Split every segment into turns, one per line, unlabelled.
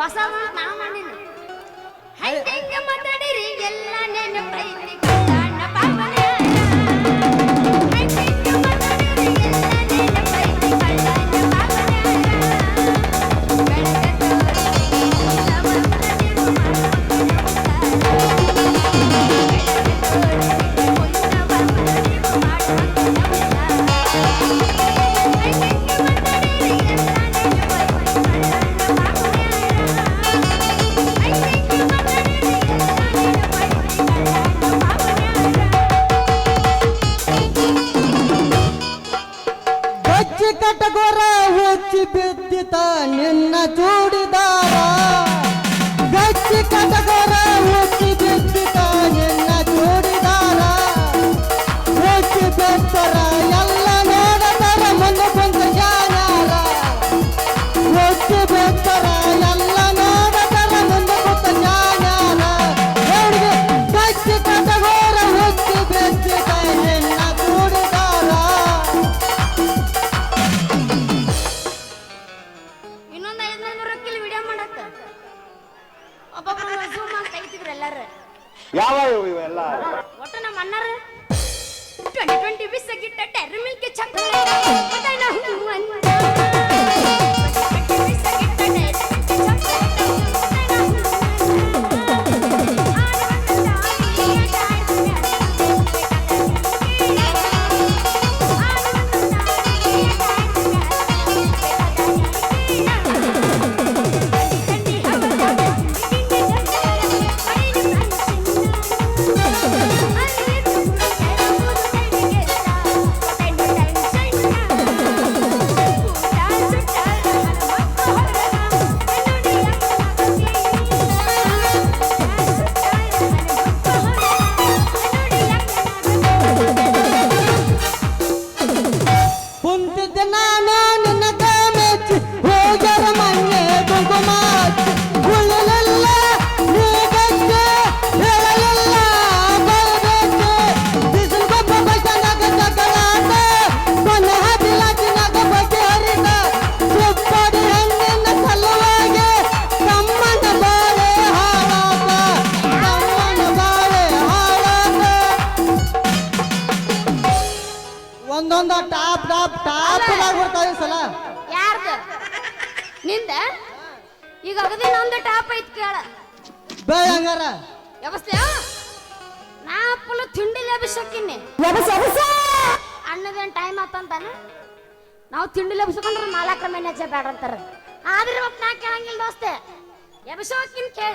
ಹೊಸ ನಾ ಮಾಡಿನ ಹೈಂಗೆ ಮಾತಾಡಿರಿ ಎಲ್ಲ ನೆನಪೈತಿ ಕಲ್ಯಾಣ ಪಾವನ ಹೈಂಗೆ ಮಾತಾಡಿರಿ ಎಲ್ಲ ನೆನಪೈತಿ ಕಲ್ಯಾಣ ಪಾವನ
ಕಟಗೋರ ಹುಚ್ಚಿ ಬಿದ್ದಿತ ನಿನ್ನ ಚೂಡಿದಾರ ಗಚ್ಚಿ ಕಟಗೋರ ಹುಚ್ಚಿ ಬಿದ್ದಿತ ನಿನ್ನ ಚೂಡಿದಾರ ಹುಚ್ಚಿ ಬಿದ್ದರ ಎಲ್ಲ ನೋಡದರ ಮುಂದೆ ಕುಂತ ಜಾನಾರ ಹುಚ್ಚಿ ಬಿದ್ದರ ಎಲ್ಲ ನೋಡದರ ಮುಂದೆ ಕುಂತ ಜಾನಾರ ಹುಡುಗಿ ಗಚ್ಚಿ ಕಟಗೋರ ಹುಚ್ಚಿ ಬಿದ್ದಿತ ನಿನ್ನ ಚೂಡಿದಾರ
ಯಾವ ಇವೆಲ್ಲ
ಒಟ್ಟು ನಮ್ಮ ಅಣ್ಣಾರ 2020 ಬಿಸ್ಕಿಟ್ ಟೆರ್ರಿ ಮಿಲ್ಕ್ ಚಾಕ್ಲೇಟ್ ಒಂದೊಂದು ಟಾಪ್ ಟಾಪ್ ಟಾಪ್ ಆಗ್ಬಿಡ್ತಾವ ಸಲ ಯಾರ್ದು ನಿಂದ ಈಗ ಅಗದಿ ನಂದು ಟಾಪ್ ಐತ್ ಕೇಳ
ಬೇಡ ಹಂಗಾರ
ವ್ಯವಸ್ಥೆ ನಾ ಫುಲ್ ತಿಂಡಿಲಿ ಅಭಿಷೇಕಿನಿ ಅಣ್ಣದೇನ್ ಟೈಮ್ ಆತಂತಾನ ನಾವು ತಿಂಡಿಲಿ ಅಭಿಷೇಕಂದ್ರೆ ಮಾಲಕ್ರ ಮ್ಯಾನೇಜರ್ ಬೇಡ ಅಂತಾರ ಆದ್ರೆ ಇವತ್ತು ನಾ ಕೇಳಂಗಿಲ್ಲ ದೋಸ್ತೆ ಅಭಿಷೇಕಿನ್ ಕೇಳ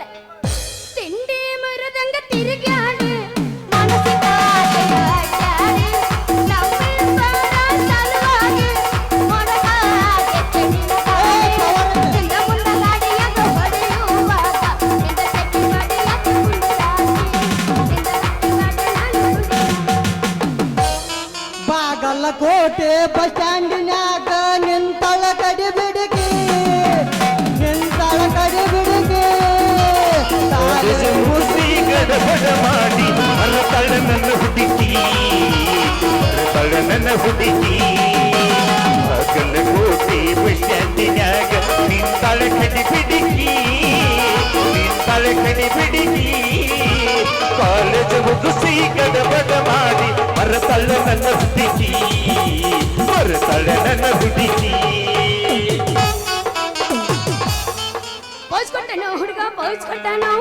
ತಿಂಡಿ ಮರದಂಗ ತಿರುಗಾಡಿ ಮನಸ್ಸಿಗೆ
ಕೋಟೆ ಬಸ್ ಸ್ಟ್ಯಾಂಡಿನ್ಯಾಗ ನಿಂತಳ ಕಡಿ ಬಿಡುಗಿ ನಿಂತಳ ಕಡಿ ಬಿಡುಗಿ
ಗಡಬಡ ಮಾಡಿ ಮರತಳ ನನ್ನ ಹುಡುಕಿ ಮರತಳ ನನ್ನ ಹುಡುಕಿ ಮಗನ ಕೋಟೆ ಬಸ್ ಸ್ಟ್ಯಾಂಡಿನ್ಯಾಗ ನಿಂತಳ ಕಡಿ ಬಿಡುಗಿ ನಿಂತಳ ಕಡಿ ಬಿಡುಗಿ ಕಾಲೇಜ್ ಮುಗಿಸಿ ಗಡಬಡ ಮಾಡಿ ಮರತಳ ನನ್ನ ಹುಡುಕಿ ಮರತಳ ನನ್ನ ಹುಡುಕಿ
ಪೌಜ್ ಕೊಟ್ಟನು ಹುಡುಗ ಪೌಜ್ ಕೊಟ್ಟನು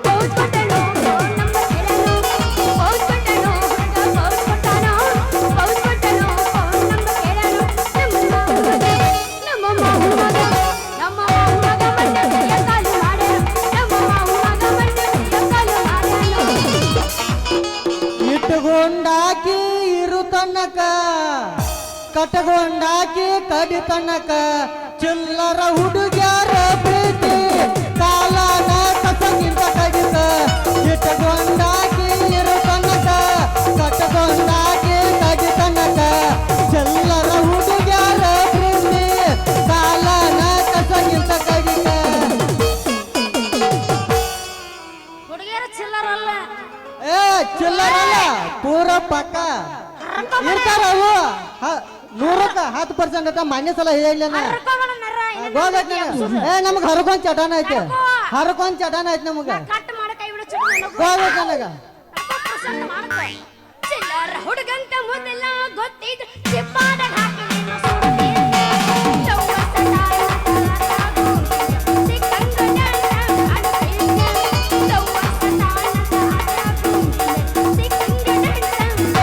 ಪೌಜ್ ಕೊಟ್ಟನು ನಂಬರ್ ಹೇಳನು ಪೌಜ್ ಕೊಟ್ಟನು ಹುಡುಗ ಪೌಜ್ ಕೊಟ್ಟನು ಪೌಜ್ ಕೊಟ್ಟನು ನಂಬರ್ ಹೇಳನು ನಮ್ಮ ಮಾವು ಮಗ ಮಂಡ್ಯ ಕಾಲು ಮಾಡ್ಯಾನು ನಮ್ಮ ಮಾವು ಮಗ ಮಂಡ್ಯ ಕಾಲು ಮಾಡ್ಯಾನು
ಇಟ್ಟುಕೊಂಡಾಕಿ ಇರು ತನಕ ಕಟ್ಟಗೊಂಡಾಕಿ ಕಡಿ ತನಕ ಚಿಲ್ಲರ ಹುಡುಗ್ಯಾರ ಪ್ರೀತಿ ಕಾಲನ ಕಸಗಿಂತ ಕಡಿತ ಇಟ್ಟುಕೊಂಡಾಕಿ ಇರು ತನಕ ಕಟ್ಟಗೊಂಡಾಕಿ ಕಡಿ ತನಕ ಚಿಲ್ಲರ ಹುಡುಗ್ಯಾರ ಪ್ರೀತಿ ಕಾಲನ ಕಸಗಿಂತ ಕಡಿತ
ಹುಡುಗಿಯರ ಚಿಲ್ಲರಲ್ಲ
ಏ ಚಿಲ್ಲರಲ್ಲ ಪೂರ ಪಕ್ಕ ಇರ್ತಾರ ಅವು 100ಕ್ಕೆ 10% ಅಂತ ಮಾನ್ಯ ಸಲ ಹೇಳಿಲ್ಲ
ಹರ್ಕೋಬೇಡ ನರ, ಇನ್ನು
ಗೋಗೈತಿ
ಎಬ್ಸುದು.
ನಮ್ಗೆ ಹರ್ಕೊಂಡ್ ಚಟಾನ ಐತೆ
ಹರ್ಕೋ.
ಹರ್ಕೊಂಡ್ ಚಟಾನ ಐತಿ ನಮಗ
ಕಟ್ ಮಾಡ ಕೈ ಬಿಡು ಚುಡು ನನಗೂ.
ಗೋಗೈತಿ ನನಗ
ಪ್ರಸನ್ನ ಮಾಡ್ಕೊ. ಚಿಲ್ಲರ ಹುಡುಗಂತ ಮೊದಲ ಗೊತ್ತಿದ್ದು ಚಿಪ್ಪಾದಾಗ ಹಾಕಿ ನಿನ್ನ ಸುಡ್ತೀನಿ. ಚೌವ ಸದಾಯ ತಾತಾಗು, ಸಿಕ್ಕಂಗ ದಂಡ ಅಡಕೈತೆ. ಚೌವ ಸದಾಯ ತಾತಾಗು, ಸಿಕ್ಕಂಗ ದಂಡ.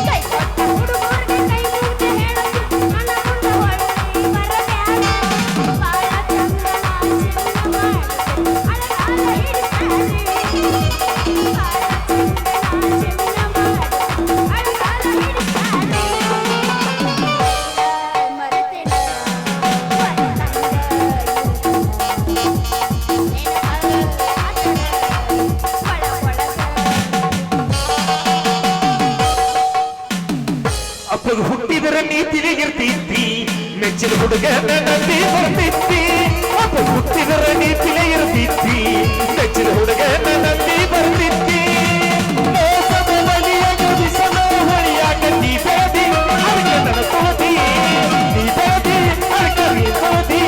ಕೈ ಕೊಟ್ಟ ಹುಡುಗರ್ಗೆ ಕೈ ಮುಗ್ದು ಹೇಳೋದು, ನನ್ನ ಮುಂದೆ ಹೊಳ್ಳಿ ಬರಬ್ಯಾಡ. ಬಾಳ ಚಂದನ ಜೀವನ ಮಾಡು, ಅಳಗಾಲ ಹಿಡಿಸ್ತಾನೆ.
ಅಪ್ಪಗೆ ಹುಟ್ಟಿದರೆ ನೀ ತಿಳಿಗಿರ್ತಿದ್ದಿ ಮೆಚ್ಚಿನ ಹುಡುಗ ನಂಬಿ ಬರ್ತಿದ್ದಿ ಅಪ್ಪಗೆ ಹುಟ್ಟಿದರೆ ನೀ ತಿಳಿಗಿರ್ತಿದ್ದಿ ಮೆಚ್ಚಿನ ಹುಡುಗ ನಂಬಿ ಬರ್ತಿದ್ದಿ ಮೋಸದ ಬಲಿಯ ನುಡಿಸಲು ಹೊಳಿಯಾಕ ನೀ ಬೇದಿ ಅದಕ್ಕೆ ನನ್ನ ತೋದಿ ನೀ ಬೇದಿ ಅದಕ್ಕೆ ನೀ ತೋದಿ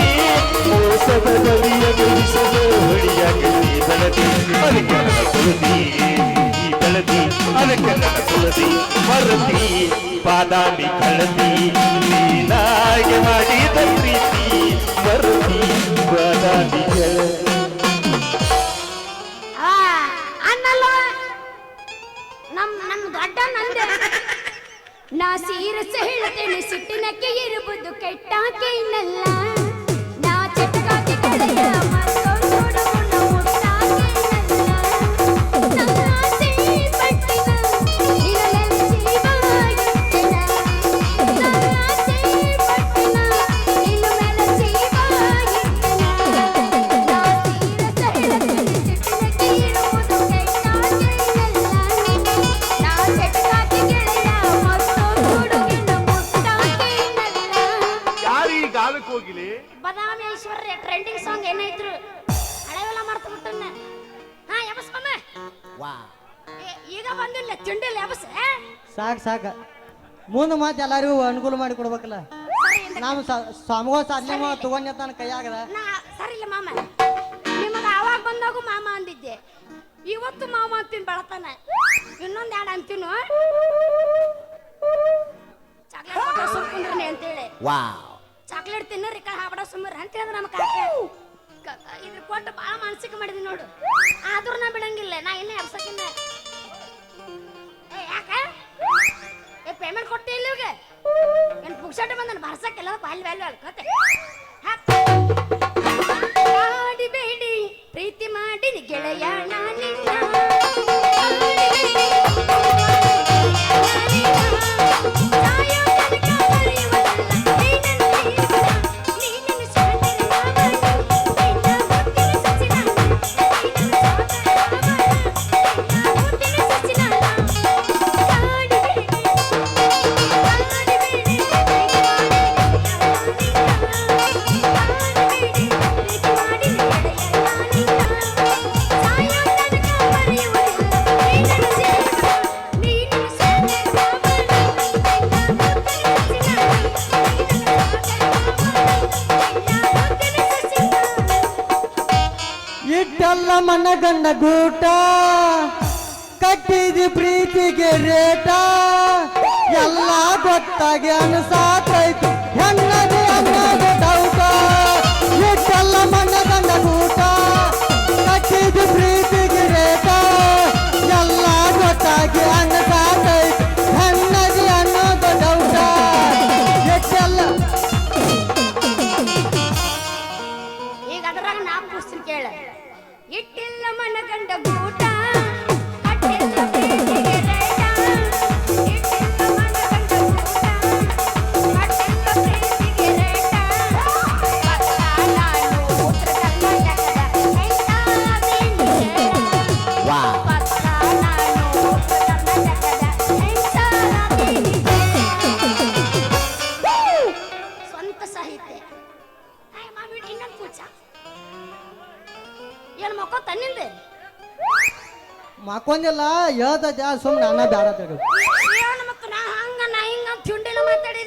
ಮೋಸದ ಬಲಿಯ ನುಡಿಸಲು ಹೊಳಿಯಾಕ ನೀ ಬೆಳೆದಿ ಅದಕ್ಕೆ ನನ್ನ ತೋದಿ ಈ ಬೆಳೆದಿ ಅದಕ್ಕೆ ನನ್ನ ತೋದಿ ಮರದಿ ಬಾದಾಮಿ ಕಳದಿ ನೀನಾಗೆ ಮಾಡಿದ ಪ್ರೀತಿ ಮರದಿ ಬಾದಾಮಿ ಕಳದಿ
ಅನ್ನಲ್ಲ ನಮ್ಮ ದೊಡ್ಡ ನಂದೆ ನಾ ಸೀರಸ ಹೇಳ್ತೇನೆ ಸಿಟ್ಟಿನಕ್ಕೆ ಇರುವುದು ಕೆಟ್ಟಾಕೆ ಇನ್ನಲ್ಲ ನಾ ಚಟಕಾಕೆ ಕಳೆಯ ಮತ್ತೊಂದು ಹುಡುಗನ ಮುಟ್ಟಾಕೆ ಇನ್ನಲ್ಲ ನನ್ನ ಆಸೆ ಪಟ್ಟಿನ ನಿನ್ನ ಮೇಲೆ ಜೀವಾಗಿಟ್ಟೆನ ನನ್ನ ಆಸೆ ಪಟ್ಟಿನ ನಿನ್ನ ಮೇಲೆ ಜೀವಾಗಿಟ್ಟೆನ ನಾ ಸೀರಸ ಹೇಳ್ತೇನೆ ಸಿಟ್ಟಿನಕ್ಕೆ ಇರುವುದು ಕೆಟ್ಟಾಕೆ ಇನ್ನಲ್ಲ ನಾ ಚಟಕಾಕೆ ಗೆಳೆಯ ಮತ್ತೊಂದು ಹುಡುಗನ ಮುಟ್ಟಾಕೆ ಇನ್ನಲ್ಲ
ಯಾರೀ ಗಾಲಕ್ಕೆ ಹೋಗಿಲಿ
ಬದಾಮಿ ಐಶ್ವರ್ಯ ಟ್ರೆಂಡಿಂಗ್ ಸಾಂಗ್ ಏನಾಯ್ತು ಹಳೆವೆಲ್ಲ ಮಾಡ್ತಾ ಬಿಟ್ಟನ್ನ ಹಾ ಎಬಸ್ಕೊಮ್ಮೆ ಈಗ ಬಂದಿಲ್ಲ ತಿಂಡಿಲ್ಲ ಎಬಸ್
ಸಾಕ್ ಸಾಕ ಮುಂದೆ ಮತ್ತೆ ಎಲ್ಲರಿಗೂ ಅನುಕೂಲ ಮಾಡಿ ಕೊಡ್ಬೇಕಲ್ಲ ನಾವು ಸ್ವಾಮಿಗಳ ಸಾಧನೆ ತಗೊಂಡ ತನ್ನ ಕೈಯಾಗದ
ನಾ ಸರಿ ಇಲ್ಲ ಮಾಮ ನಿಮಗ ಆವಾಗ ಬಂದಾಗೂ ಮಾಮ ಅಂದಿದ್ದೆ ಇವತ್ತು ಮಾಮ ಅಂತೀನಿ ಬೆಳತಾನ ಇನ್ನೊಂದ್ ಎರಡು ಅಂತೀನು ಚಾಕ್ಲೇಟ್ ಸುಮ್ಕೊಂಡ್ರಿ ಅಂತೇಳಿ ಚಾಕ್ಲೇಟ್ ತಿನ್ನೋರಿ ಕೈ ಹಾಬಡ ಸುಮ್ಮರಿ ಅಂತ ಹೇಳಿದ್ರೆ ನಮ್ಮ ಇದ್ರ ಕೊಟ್ಟು ಭಾಳ ಮಾನಸಿಕ ಮಾಡಿದ್ವಿ ನೋಡು ಆದ್ರೂ ನಾ ಬಿಡಂಗಿಲ್ಲ ನಾ ಇನ್ನೇ ಎಬ್ಸಕ್ಕಿನ್ನ ಯಾಕ ಪೇಮೆಂಟ್ ಕೊಟ್ಟೆ ಇಲ್ಲ ಇವಾಗ ಏನ್ ಪುಕ್ಸಟ್ಟೆ ಬಂದನ್ ಬರ್ಸಕ್ಕೆಲ್ಲ ಪಾಲ್ ವ್ಯಾಲ್ಯೂ ಅಲ್ಕೋತೆ ಆಡಿಬೇಡಿ ಪ್ರೀತಿ ಮಾಡಿ ಗೆಳೆಯ ನಾನಿನ್ನ
ಇಟ್ಟೆಲ್ಲ ಮನಗಂಡ ಗೂಟ ಕಟ್ಟಿದ ಪ್ರೀತಿಗೆ ರೇಟ ಎಲ್ಲ ಗೊತ್ತಾಗಿ ಅನ್ಸಾತೈತಿ ಹೆಣ್ಣದಿ ಅನ್ನೋದು ಡೌಟ ಇಟ್ಟೆಲ್ಲ ಮನಗಂಡ ಗೂಟ ಕಟ್ಟಿದ ಪ್ರೀತಿಗೆ ರೇಟ ಎಲ್ಲ ಗೊತ್ತಾಗಿ ಅನ್ಸಾತೈತಿ ಹೆಣ್ಣದಿ ಅನ್ನೋದು ಡೌಟ ಇಟ್ಟೆಲ್ಲ
ಈಗ ಅದ್ರಾಗ ನಾ ಪುಸ್ತಕ ಕೇಳ ಇಟ್ಟಿಲ್ಲ ಮನಗಂಡ ಗೂಟ ಕಟ್ಟಿಲ್ಲ ಪ್ರೀತಿಗೆ ರೇಟ ಇಟ್ಟಿಲ್ಲ ಮನಗಂಡ ಗೂಟ ಕಟ್ಟಿಲ್ಲ ಪ್ರೀತಿಗೆ ರೇಟ ನಾನು ಉತ್ತರ ಕರ್ನಾಟಕದ ಹೆಂಚಾದೀನಿ ನಾನು ಉತ್ತರ ಕರ್ನಾಟಕದ ಹೆಂಚಾದೀನಿ ಸ್ವಂತ ಸಾಹಿತ್ಯ ಮಾಮಿ ಇನ್ನೊಂದು ಪೂಜಾ ಏನ್ ಮಕ್ಕೋ ತನ್ನಿಂದೆ
ಮಕ್ಕೊಂದಿಲ್ಲ ಹೇಳ್ತೈತೆ ಸುಮ್ಮನೆ ಅನ್ನ ಬೇಡ ತಡಿ
ಏನು ಮಕ್ಕ ನಾ ಹಂಗ ನಾ ಹಿಂಗ ತಿಂಡಿಲ್ಲ ಮಾತಾಡಿ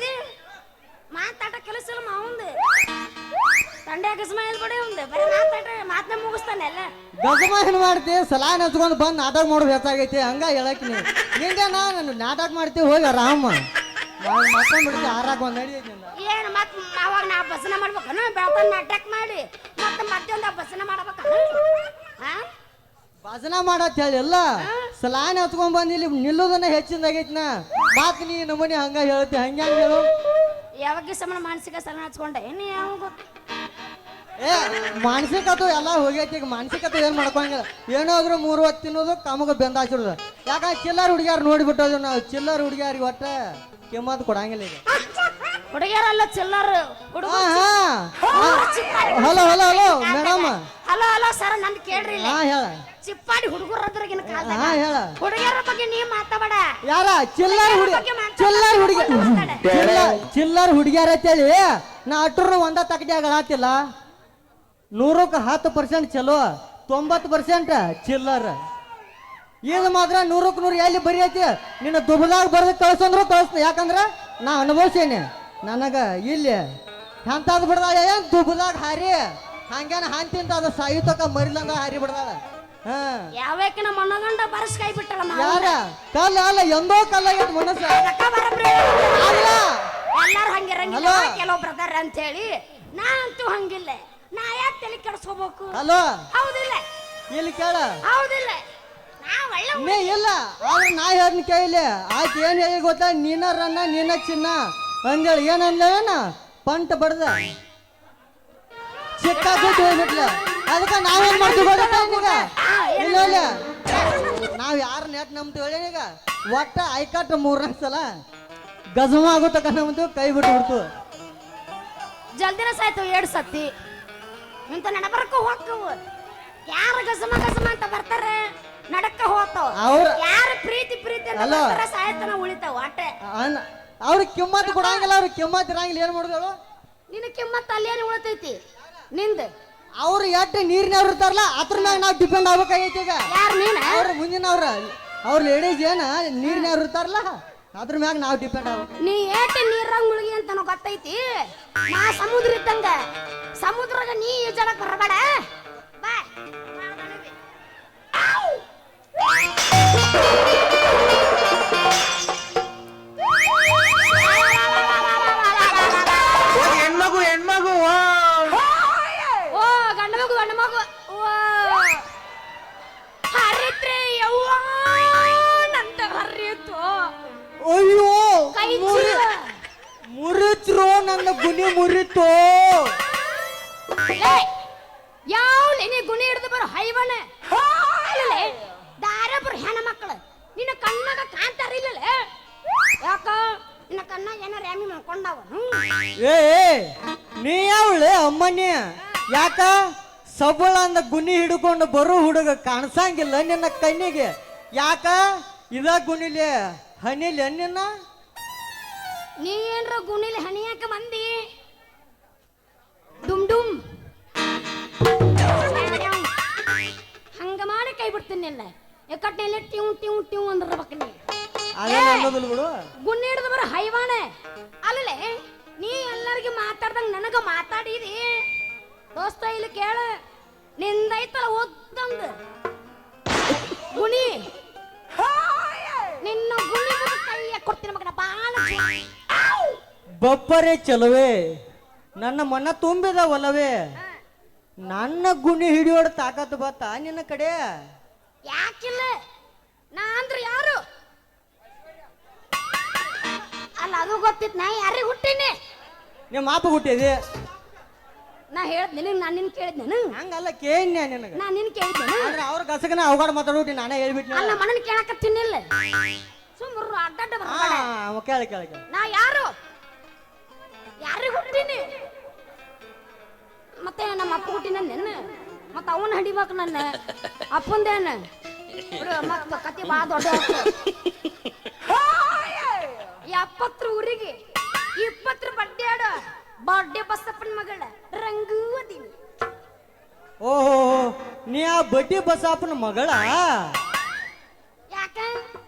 ತಂಡೆ ಅಕಸ್ಮಾತ್ ಬಿಡಿ ಒಂದು ಬರೀ ಮಾತನ್ನ ಮುಗಿಸ್ತಾನೆ ಎಲ್ಲ.
ಗಜಮ ಏನ್ ಮಾಡ್ತಿ ಸಲಾನ್ ಹಚ್ಕೊಂಡ್ ಬಂದ್ ನಾಟಕ ಮಾಡೋದು ಹೆಚ್ಚಾಗೈತಿ ಹಂಗ ಹೇಳಕ್ ನಿಂಗೆ ನಾನು ನಾಟಕ ಮಾಡ್ತೀವಿ ಹೋಗಿ ಆರಾಮ ಮತ್ತೊಂದ್ ಬಿಡ್ತಿ ಆರಾಗ ಒಂದ್ ನಡಿಯೈತಿ
ಏನು ಮತ್ ಅವಾಗ ನಾ ಬಸನ ಮಾಡ್ಬೇಕನ ಬೆಳತನ ನಾಟಕ ಮಾಡಿ ಮತ್ತೆ ಮತ್ತೊಂದು ಬಸನ ಮಾಡ್ಬೇಕನ
ಭಜನ ಮಾಡತ್ ಹೇಳಿ ಎಲ್ಲ ಸಲಾನ್ ಹಚ್ಕೊಂಡ್ ಬಂದ್ ಇಲ್ಲಿ ನಿಲ್ಲೋದನ್ನ ಹೆಚ್ಚಿಂದಾಗೈತಿ ನಾ ಮಾತ್ ನೀ ನಮ್ಮನಿ ಹಂಗ ಹೇಳ್ತಿ ಹಂಗ ಹೇಳು
ಯಾವಾಗ ಸಮನ ಮಾನಸಿಕ ಸಲ ಹಚ್ಕೊಂಡೆ ಏನು ಯಾವ ಗೊತ್ತು
ಏ ಮಾನಸಿಕತೆ ಎಲ್ಲ ಹೋಗೈತಿ ಈಗ ಮಾನಸಿಕತೆ ಏನ್ ಮಾಡ್ಕೊಂಗಿಲ್ಲ ಏನಾದ್ರು 3 ಹೊತ್ತು ತಿನ್ನೋದು ಕಮಗ ಬೆಂದ ಹಾಕಿರೋದು ಯಾಕಂದ್ರೆ ಚಿಲ್ಲರ್ ಹುಡುಗಿಯಾರು ನೋಡಿಬಿಟ್ಟೋದು ನಾವು ಚಿಲ್ಲರ್ ಹುಡುಗಿಯಾರಿಗೆ ಒಟ್ಟ ಕಿಮ್ಮತ್ ಕೊಡಂಗಿಲ್ಲ ಈಗ
ಹುಡುಗಿಯರಲ್ಲ ಚಿಲ್ಲರ್
hello hello hello madam
hello hello sir ನಂದು ಕೇಳ್ರಿ
ಹಾ ಹೇಳ
ಚಿಪ್ಪಾಡಿ ಹುಡುಗರದ್ರಗಿನ ಕಾಲ
ಹಾ ಹೇಳ
ಹುಡುಗಿಯರ ಬಗ್ಗೆ ನೀ ಮಾತಾಡ
ಯಾರ ಚಿಲ್ಲರ್ ಹುಡುಗಿ ಚಿಲ್ಲರ್ ಹುಡುಗಿಯಾರ ಅಂತೇಳಿ ನಾ ಅಟ್ರು ಒಂದ ತಕಡಿಯಾಗ ಹಾತಿಲ್ಲ 100ಕ್ಕೆ 10% ಚಲೋ 90% ಚಿಲ್ಲರ್ ಇದು ಮಾತ್ರ 100ಕ್ಕೆ 100 ಎಲ್ಲಿ ಬರೀ ಐತಿ ನಿನ್ನ ದುಬದಾಗ ಬರ್ದು ಕಳ್ಸಂದ್ರು ಕಳಿಸ್ತ ಯಾಕಂದ್ರ ನಾ ಅನುಭವಿಸೇನೆ ನನಗ ಇಲ್ಲಿ ಎಂತಾದ್ ಬಿಡ್ದಾಳ ಏನ್ ದುಬದಾಗ ಹಾರಿ ಹಂಗೇನ ಹಾಂತಿಂತ ಅದು ಸಾಯುತಕ ಮರಿಲಂಗ ಹಾರಿ ಬಿಡ್ದಾಳ
ಯಾವಕ್ಕೆ ನಮ್ಮ ಮಣ್ಣಗಂಡ ಬರಸ್ ಕೈ ಬಿಟ್ಟಲ್ಲ
ಯಾರ ಕಲ್ಲ ಅಲ್ಲ ಎಂದೋ ಕಲ್ಲಾಗೈತಿ ಮನಸ್ಸ ಅಲ್ಲ
ಎಲ್ಲಾರು ಹಂಗಿರಂಗಿಲ್ಲ ಕೆಲವೊಬ್ರು ಅದಾರ ಅಂತ ಹೇಳಿ ನಾ ಅಂತೂ ಹಂಗಿಲ್ಲ ನಾ ಯಾಕೆ ತಲೆ ಕೆಡಿಸ್ಕೋಬೇಕು
ಹಲೋ
ಹೌದಿಲ್ಲ
ಇಲ್ಲಿ ಕೇಳ
ಹೌದಿಲ್ಲ ನಾ ಒಳ್ಳೆ
ನೀ ಇಲ್ಲ ಆದ್ರೆ ನಾ ಹೇಳ್ತೀನಿ ಕೇಳಿ ಆಯ್ತು ಏನ್ ಹೇಳಿ ಗೊತ್ತಾ ನೀನ ರನ್ನ ನೀನ ಚಿನ್ನ ಅಂದೇಳಿ ಏನ್ ಅಂದ್ಲೇನ ಪಂಟ ಬಡ್ದ ಚಿಕ್ಕ ದುಡ್ಡು ಹೋಗ್ಬಿಟ್ಲ ಅದಕ್ಕೆ ನಾವೇನ್ ಮಾಡ್ತೀವಿ ಗೊತ್ತಾ ಈಗ ಇಲ್ಲ ಇಲ್ಲ ನಾವ್ ಯಾರು ನೆಟ್ ನಂಬ್ತೀವಿ ಈಗ ಒಟ್ಟ ಐಕಟ್ 3 ಸಲ ಗಜಮ ಆಗುತ್ತಕ ನಮ್ದು ಕೈ ಬಿಟ್ಟು ಬಿಡ್ತು
ಜಲ್ದಿನ ಸಾಯ್ತು 2 ಸತಿ ಇಂತ ನಡಬರಕ್ಕ ಹೋಗ್ತವು ಯಾರ ಗಸಮ ಗಸಮ ಅಂತ ಬರ್ತಾರೆ ನಡಕ್ಕ ಹೋಗ್ತಾವ ಯಾರ ಪ್ರೀತಿ ಪ್ರೀತಿ ಅಂತ ಬರ್ತಾರ ಸಾಯ್ತನ ಉಳಿತಾವ ಆಟೆ
ಅವ್ರ ಕಿಮ್ಮತ್ ಕೊಡಂಗಿಲ್ಲ ಅವ್ರ ಕಿಮ್ಮತ್ ಇರಂಗಿಲ್ಲ ಏನ್ ಮಾಡುದು
ನಿನ್ನ ಕಿಮ್ಮತ್ ಅಲ್ಲೇನು ಉಳಿತೈತಿ ನಿಂದ
ಅವ್ರು ಎಟ್ಟು ನೀರಿನವ್ರು ಇರ್ತಾರಲ್ಲ ಅದ್ರ ಮ್ಯಾಗ ನಾವು ಡಿಪೆಂಡ್ ಆಗ್ಬೇಕಾಗೈತಿ ಈಗ
ಯಾರು ನೀನ
ಅವ್ರ ಮುಂದಿನವ್ರ ಅವ್ರ ಲೇಡೀಸ್ ಏನ ನೀರಿನವ್ರು ಇರ್ತಾರಲ್ಲ ಅದ್ರ ಮ್ಯಾಗ ನಾವು ಡಿಪೆಂಡ್ ಆಗ್ಬೇಕು
ನೀ ಏಟ ನೀರಾಗ ಮುಳುಗಿ ಅಂತ ಗೊತ್ತೈತಿ ನಾ ಸಮುದ್ರ ಇದ್ದಂಗ ಸಮುದ್ರಾಗ ನೀ ಈಜಾಡಕ್ ಬರಬೇಡ ಬಾ
ಹೆಣ್ಮಗು
ಓ ಗಂಡ ಮಗು ಹರಿತ್ರೆ ಯವ್ವ ನಂತ ಹರಿಯಿತು
ಅಯ್ಯೋ
ಕೈ
ಮುರಿತ್ರು ನನ್ನ ಗುಣಿ ಮುರಿತು
ಯಾವ ನೀ ಗುಣಿ ಹಿಡಿದು ಬರೋ ಹೈವನ ದಾರ ಬರೋ ಹೆಣ ಮಕ್ಕಳು ನಿನ್ನ ಕಣ್ಣಾಗ ಕಾಂತಾರ ಇಲ್ಲಲ್ಲ ಯಾಕ ನಿನ್ನ ಕಣ್ಣಾಗ ಏನಾರ ಯಾಮಿ ಮಾಡ್ಕೊಂಡವ
ಏ ನೀ ಯಾವಳೆ ಅಮ್ಮನಿ ಯಾಕ ಸಬಳ ಅಂದ ಗುಣಿ ಹಿಡ್ಕೊಂಡು ಬರೋ ಹುಡುಗ ಕಾಣಿಸಂಗಿಲ್ಲ ನಿನ್ನ ಕಣ್ಣಿಗೆ ಯಾಕ ಇದ ಗುಣಿಲಿ ಹನಿಲಿ ನಿನ್ನ
ನೀ ಏನ್ರ ಗುಣಿಲಿ ಹನಿಯಾಕ ಮಂದಿ ಡುಮ್ ಡುಮ್ ಹಂಗ ಮಾಡಿ ಕೈ ಬಿಡ್ತೀನಿ ನಿನ್ನ ಎಕ್ಕಟ್ಟೆಲ್ಲ ಟ್ಯೂ ಟ್ಯೂ ಟ್ಯೂ ಅಂದ್ರಬೇಕು ನೀ
ಅನ್ನೋದಿಲ್ಲ ಬಿಡು
ಗುಣಿ ಹಿಡಿದು ಬರೋ ಹೈವಾನೆ ಅಲ್ಲೇ ನೀ ಎಲ್ಲರಿಗೆ ಮಾತಾಡ್ದಂಗ ನನಗ ಮಾತಾಡಿದಿ ದೋಸ್ತ ಇಲ್ಲಿ ಕೇಳ ನಿಂದೈತಲ್ಲ ಓದ್ದಂದ ಗುಣಿ ನಿನ್ನ ಗುಣಿ ಕೈಯ ಕೊಡ್ತೀನಿ ಮಗನ ಬಾಳ
ಬಪ್ಪರೆ ಚಲುವೆ ನನ್ನ ಮನ ತುಂಬಿದ ಒಲವೇ ನನ್ನ ಗುಣಿ ಹಿಡಿಯೋಡ ತಾಕತ್ತು ಬತ್ತ ನಿನ್ನ ಕಡೆ
ಯಾಕಿಲ್ಲ ನಾ ಅಂದ್ರೆ ಯಾರು ಅಲ್ಲ ಅದು ಗೊತ್ತಿತ್ತು ನಾ ಯಾರಿಗೆ ಹುಟ್ಟಿನಿ
ನಿಮ್ಮ ಮಾಪ ಹುಟ್ಟಿದೆ
ನಾ ಹೇಳ್ದ ನಿನಗೆ ನಾನು ನಿನ್ ಕೇಳಿದ್ನೇನು
ಹಂಗಲ್ಲ ಕೇಳ್ಯ ನಿನಗೆ
ನಾ ನಿನ್ ಕೇಳಿದ್ನೇನು
ಅಂದ್ರೆ ಅವ್ರ ಗಸಗನ ಅವಗಾಡ ಮಾತಾಡ್ಬಿಟ್ಟು ನಾನೇ ಹೇಳ್ಬಿಟ್ಟು
ಅಲ್ಲ ಮನನ್ ಕೇಳಕತ್ತೀನಿಲ್ಲ ಸುಮ್ಮರು ಅಡ್ಡಾಡ
ಕೇಳ ಕೇಳ ಕೇಳ
ನಾ ಯಾರು ಯಾರಿಗೆ ಹುಟ್ಟಿನಿ ಮತ್ತೆ ನಮ್ಮ ಅಪ್ಪ ಹುಟ್ಟಿನ ನೆನ್ನ ಮತ್ತ ಅವನ್ ಹಡಿಬೇಕು ನನ್ನ ಅಪ್ಪಂದೇನ ಮತ್ತ ಕತಿ ಬಾ ದೊಡ್ಡ 70 ಊರಿಗೆ 20 ಬಡ್ಡಿ ಆಡ ಬರ್ಡೇ ಬಸಪ್ಪನ ಮಗಳ ರಂಗು ಅದೀನಿ
ಓಹೋ ನೀ ಆ ಬಡ್ಡಿ ಬಸಪ್ಪನ ಮಗಳ
ಯಾಕ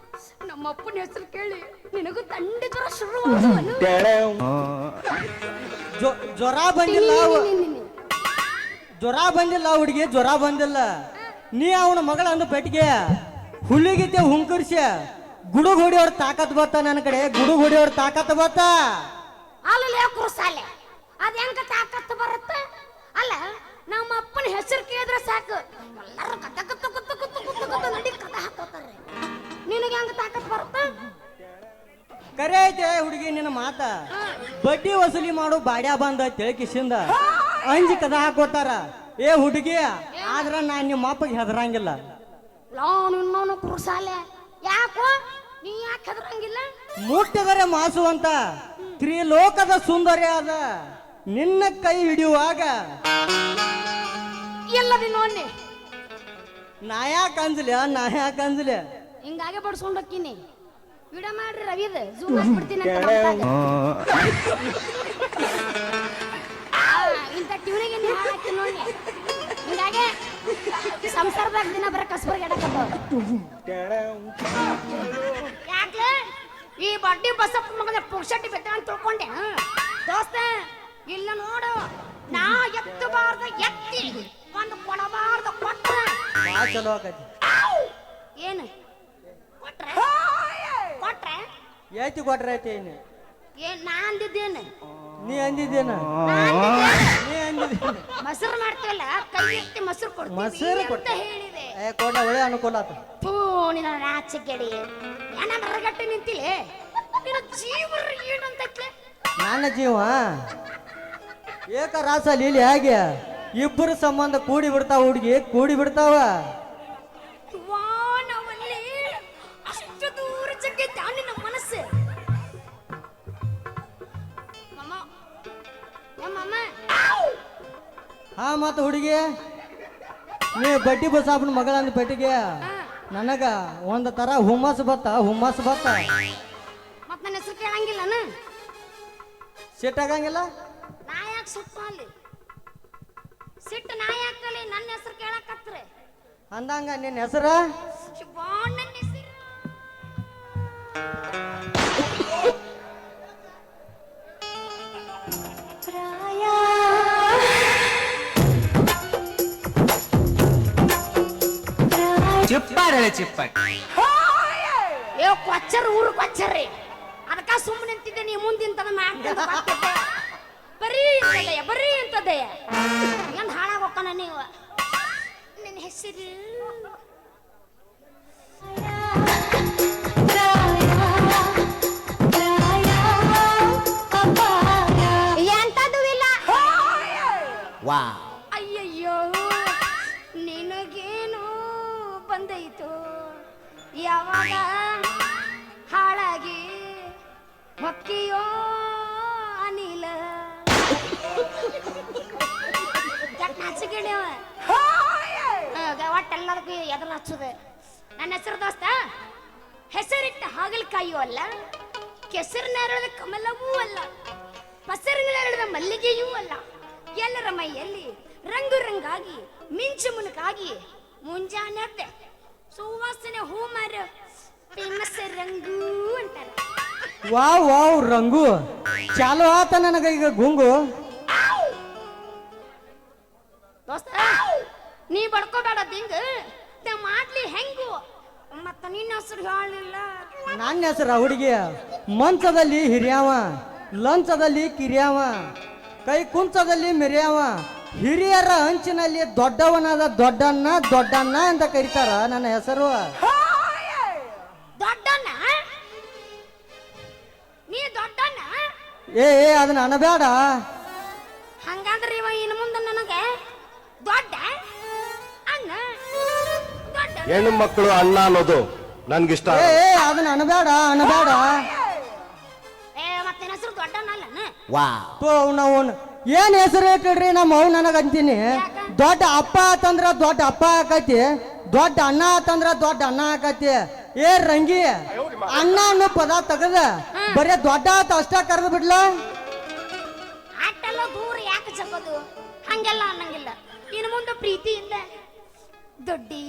ನಮ್ಮ ಅಪ್ಪನ ಹೆಸರು ಕೇಳಿ ನಿನಗೂ ತಂಡಿ ಜ್ವರ ಶುರು
ಜ್ವರ ಬಂದಿಲ್ಲ ಜ್ವರ ಬಂದಿಲ್ಲ ಹುಡುಗಿ, ಜ್ವರ ಬಂದಿಲ್ಲ. ನೀ ಅವನ ಮಗಳ ಅಂದ ಪೆಟ್ಟಿಗೆ ಹುಲ್ಲಿಗಿತ್ತೆ ಹುಂಕರ್ಸಿ ಗುಡುಗ್ ಹೊಡಿಯೋರ್ ತಾಕತ್ ಬತ್ತ ನನ್ನ ಕಡೆ, ಗುಡುಗ್ ಹೊಡಿಯೋರ್ ತಾಕತ್ ಬತ್ತ.
ಅಲ್ಲೇ ಕುರ್ಸಾಲೆ ಅದ ಹೆಂಗ ತಾಕತ್ತು ಬರುತ್ತ? ಅಲ್ಲ ನಮ್ಮ ಅಪ್ಪನ ಹೆಸರು ಕೇಳಿದ್ರೆ ಸಾಕು ಎಲ್ಲರೂ ಕತ್ತ ಕತ್ತ ಕತ್ತ ಕತ್ತ ಕತ್ತ ಕತ್ತ ನಡಿ ಕದ ಹಾಕೋತಾರೆ. ನಿನಗೆ ಹೆಂಗ ತಾಕತ್ ಬರುತ್ತ?
ಕರೆ ಐತೆ ಹುಡುಗಿ ನಿನ್ನ ಮಾತ. ಬಡ್ಡಿ ವಸೂಲಿ ಮಾಡು ಬಾಡ್ಯಾ ಬಂದ ತಿಳಕಿಸಿಂದ ಅಂಜಿ ಕದ ಹಾಕೋತಾರ. ಏ ಹುಡುಗಿ, ಆದ್ರ ನಾನ್ ನಿಮ್ಮ ಅಪ್ಪಗೆ ಹೆದರಂಗಿಲ್ಲ.
ನಿನ್ನವನು ಕುರ್ಸಾಲೆ ಯಾಕೋ ನೀ ಯಾಕೆ ಹೆದರಂಗಿಲ್ಲ?
ಮುಟ್ಟಿದರೆ ಮಾಸು ಅಂತ ತ್ರಿಲೋಕದ ಸುಂದರಿ ಆದ ನಿನ್ನ ಕೈ ಹಿಡಿಯುವಾಗ
ಎಲ್ಲದಿ ನೋಡಿ
ನಾ ಯಾಕೆ ಅಂಜಲಿ
ಹಿಂಗಾಗೆ ಬಡ್ಸ್ಕೊಂಡು ಹೋಗ್ತೀನಿ. ವಿಡ ಮಾಡ್ರಿ ರವಿದ ಜೂಮ್ ಹಾಕ್ಬಿಡ್ತೀನಿ ಅಂತ ಇಂಥ ಟ್ಯೂನಿಗೆ ನೀವು ಹಾಕಿ ನೋಡಿ. ಹಿಂಗಾಗೆ ಸಂಸಾರದಾಗ ದಿನ ಬರ ಕಸ್ಬರ್ಗೆ ಯಾಕೆ ಈ ಬಡ್ಡಿ ಬಸಪ್ಪ ಮಗನ ಪುಕ್ಷಟ್ಟಿ ಬೆಟ್ಟ ಅಂತ ತಿಳ್ಕೊಂಡೆ ದೋಸ್ತ. ಇಲ್ಲ ನೋಡು, ನಾ ಎತ್ತಬಾರ್ದ ಎತ್ತಿ ಒಂದು ಕೊಡಬಾರ್ದ ಕೊಟ್ಟ
ಚಲೋ ಆಕತಿ.
ಏನು ಕೊಟ್ರೆ ಕೊಟ್ರೆ
ಏತಿ ಕೊಟ್ರೆ ಐತಿ
ಏನ್ ನಾ ಅಂದಿದ್ದೇನು?
ನೀ ಅಂದಿದ್ದೇನ? ನೀ ಅಂದಿದ್ದೇನೆ
ಮೊಸರು ಮಾಡ್ತೀವಲ್ಲ ಕೈ ಎತ್ತಿ ಮೊಸರು
ಮೊಸರು
ಕೊಡ್ತೀವಿ ಅಂತ ಹೇಳಿದೆ.
ಕೊಡ ಒಳ್ಳೆ ಅನುಕೂಲ ಆತ.
ನಿನ್ನ ರಾಚಗೆಡಿ ಏನ ಮರಗಟ್ಟೆ ನಿಂತಿಲೆ ನಿನ್ನ ಜೀವ ಏನಂತೈತ್ಲೆ?
ನನ್ನ ಜೀವ ಏಕ ರಾಸ ಲೀಲಿ ಹೇಗೆ ಇಬ್ಬರು ಸಂಬಂಧ ಕೂಡಿ ಬಿಡ್ತಾವ ಹುಡುಗಿ, ಕೂಡಿ ಬಿಡ್ತಾವ.
ನಾವಲ್ಲಿ ಅಷ್ಟು ದೂರ ಜಗ್ಗೈತೆ ನಿನ್ನ ಮನಸ್ಸು.
ಹಾ ಮತ್ತ ಹುಡುಗಿ, ನೀ ಬಡ್ಡಿ ಬಸಾಪನ ಮಗಳಂದ ಪೆಟ್ಟಿಗೆ ನನಗ ಒಂದ್ ತರ ಹುಮ್ಮಸ್ ಬತ್ತ.
ಮತ್ ನನ್ನ ಹೆಸರು ಕೇಳಂಗಿಲ್ಲನ?
ಸಿಟ್ಟಾಗಂಗಿಲ್ಲ?
ನಾ ಯಾಕೆ ಸುಟ್ಟು ಅಲ್ಲಿ ಸಿಟ್ಟು ನಾ ಯಾಕಲ್ಲಿ ನನ್ನ ಹೆಸರು ಕೇಳಕತ್ರೆ
ಅಂದಂಗ ನಿನ್ನ ಹೆಸರ
ನನ್ನ ಹೆಸರು ಕೊಚ್ಚರ್ ಊರು ಕೊಚ್ಚರ್ರಿ. ಅದಕ್ಕ ಸುಮ್ಮನೆ ನಿಂತಿದ್ದೆ. ನೀ ಮುಂದಿಂತದ ಮಾಡ್ತಿದ್ದೆ ಬರೀ ಅಂತದೆಯ ಏನ್ ಹಾಳಾಗ ಹೋಗ್ತಾನ ನೀವು. ನಿನ್ನ ಹೆಸರು ಎಂತದು ಇಲ್ಲ. ಅಯ್ಯಯ್ಯೋ ನಿನಗೇನು ಬಂದೈತು ಯಾವಾಗ ಹಾಳಾಗಿ ಹೊಕ್ಕಿಯೋ ಅನಿಲ ನಾಚಿಕೆವ ಒಟ್ಟೆಲ್ಲದಕ್ಕೂ ಎದುರು ಹಚ್ಚುದು. ನನ್ನ ಹೆಸರು ದೋಸ್ತ ಹೆಸರಿಟ್ಟ ಹಾಗಲಕಾಯಿಯೂ ಅಲ್ಲ, ಕೆಸರಿನ ಕಮಲವೂ ಅಲ್ಲ, ಪಸರಿನ ಮಲ್ಲಿಗೆಯೂ ಅಲ್ಲ. ಎಲ್ಲರ ಮೈಯಲ್ಲಿ ರಂಗು ರಂಗಾಗಿ ಮಿಂಚು ಮುನುಕಾಗಿ ಮುಂಜಾನೆ ಸುವಾಸನೆ ಹೂ ಮಾರ ಫೇಮಸ್ ರಂಗು ಅಂತಾರ.
ವಾವ್ ರಂಗು ಚಾಲು ಆತ ನನಗ ಈಗ ಗುಂಗು.
ದೋಸ್ತ ನೀ ಬಡ್ಕೋಬೇಡ ದಿಂಗ ಮಾಡ್ಲಿ ಹೆಂಗು. ಮತ್ತ ನಿನ್ನ ಹೆಸರು ಹೇಳಿಲ್ಲ.
ನನ್ನ ಹೆಸರ ಹುಡುಗಿ ಮಂಚದಲ್ಲಿ ಹಿರಿಯವ, ಲಂಚದಲ್ಲಿ ಕಿರಿಯವ, ಕೈ ಕುಂಚದಲ್ಲಿ ಮೆರಿಯವ, ಹಿರಿಯರ ಹಂಚಿನಲ್ಲಿ ದೊಡ್ಡವನಾದ ದೊಡ್ಡಣ್ಣ ಅಂತ ಕರೀತಾರ ನನ್ನ ಹೆಸರು.
ದೊಡ್ಡಣ್ಣ? ನೀ ದೊಡ್ಡಣ್ಣ?
ಏ ಅದನ್ನ ಅನಬೇಡ.
ಹಂಗಂದ್ರೆ ಇವ ಇನ್ನು ಮುಂದೆ ನನಗೆ ದೊಡ್ಡ ಅಣ್ಣ.
ಹೆಣ್ಣು ಮಕ್ಕಳು ಅಣ್ಣ ಅನ್ನೋದು ನನ್ಗಿಷ್ಟ.
ಏ ಅದನ್ನ ಅನಬೇಡ.
ಮತ್ತೆ ಹೆಸರು ದೊಡ್ಡಣ್ಣ ಅಲ್ಲನ?
ನಾವು ಏನ್ ಹೆಸರು ಇಟ್ಟಿಡ್ರಿ ನಮ್ಮ ಅವ್ ನನಗ ಅಂತೀನಿ. ದೊಡ್ಡ ಅಪ್ಪ ಆತಂದ್ರ ದೊಡ್ಡ ಅಪ್ಪ ಆಕತಿ, ದೊಡ್ಡ ಅಣ್ಣ ಆತಂದ್ರ ದೊಡ್ಡ ಅಣ್ಣ ಆಕತಿ. ಏ ರಂಗಿ, ಅಣ್ಣ ಅನ್ನೋ ಪದ ತೆಗದ ಬರೇ ದೊಡ್ಡ ಆತ ಅಷ್ಟ ಕರೆದು ಬಿಡ್ಲ.
ಅಟ್ಟೆಲ್ಲ ದೂರ ಯಾಕೆ ಜಗೋದು? ಹಂಗೆಲ್ಲ ಅನ್ನಂಗಿಲ್ಲ. ಇನ್ನು ಮುಂದೆ ಪ್ರೀತಿಯಿಂದ ದೊಡ್ಡಿ